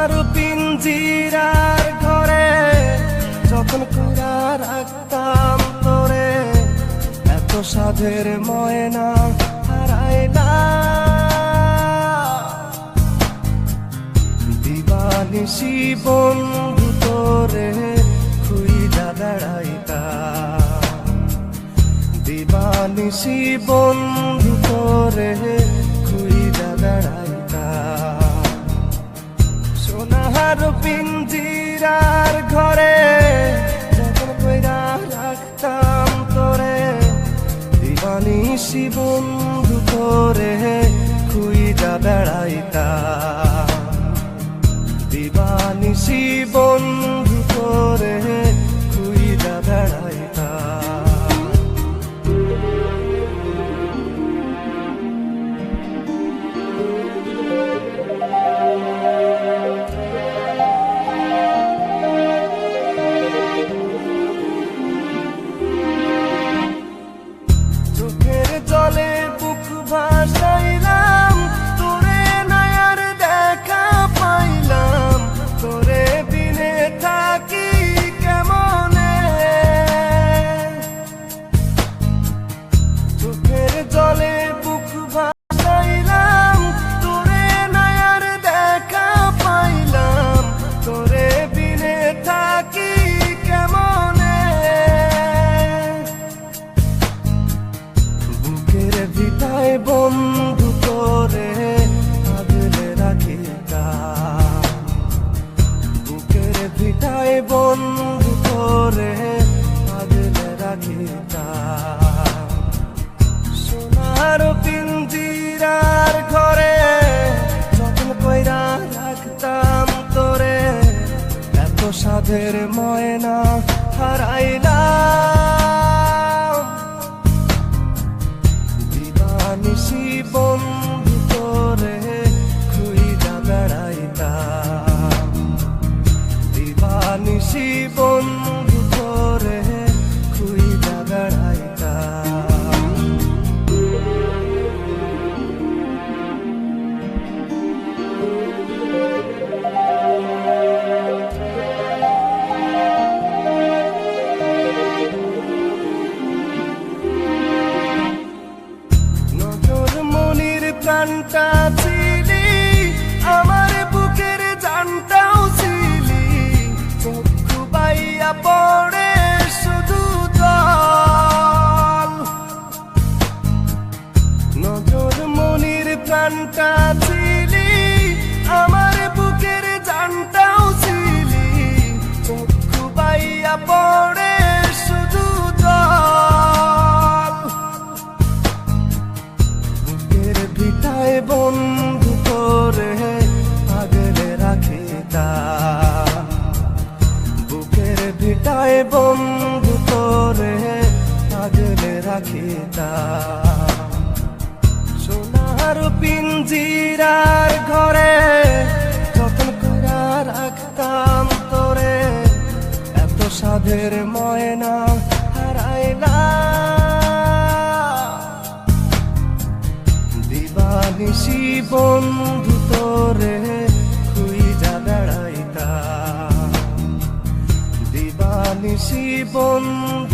সোনার পিঞ্জিরার ঘরে যখন কইরা রাখতাম তোরে, এত সাধের ময়না হারাইলা। দিবানিশি বন্ধু তোরে খুইজা বেড়াইতা, দিবানিশি বন্ধু তোরে খুইজা বেড়াইতা। সোনার পিঞ্জিরার ঘরে যখন কইরা রাখতাম তোরে, দিবানিশি বন্ধু তোরে খুইজা বেড়াইতা, দিবানিশি বন্ধু তোরে খুইজা বেড়াইতা। চোখের জলে বুক ভাসাইলাম, তোরে নয়ার দেখা পাইলাম, তোরে বিনে থাকি কেমনে। চোখের জলে বুক ভাসাইলাম, তোরে নয়ার দেখা পাইলাম, তোরে বিনে থাকি কেমনে। বুকের ভিটায় বন্ধু তোরে আগলে রাখিতাম, বুকের ভিটায় বন্ধু তোরে আগলে রাখিতাম। সোনার পিঞ্জিরার ঘরে যখন কইরা রাখতাম তোরে, এত সাধের ময়না হারাইলাম। দিবানিশি বন্ধু তোরে খুইজা বেড়াইতাম, দিবানিশি বন্ধু তোরে খুইজা বেড়াইতাম। নজর মনির প্রাণটা ছিলি, আমার বুকের জানটাও ছিলি, চক্ষু বাইয়া পড়ে শুধু জল। নজর মনির প্রাণটা ছিলি, আমার বুকের জানটাও ছিলি, চক্ষু বাইয়া পড়ে শুধু জল। বুকের ভিটায় বন্ধু তোরে আগলে রাখিতাম, বুকের ভিটায় বন্ধু তোরে আগলে রাখিতাম। সোনার পিঞ্জিরার ঘরে যখন কইরা রাখতাম তোরে, এত সাধের ময়না হারাইলা। দিবানিশি বন্ধু তোরে খুইজা বেড়াইতা, দিবানিশি বন্ধু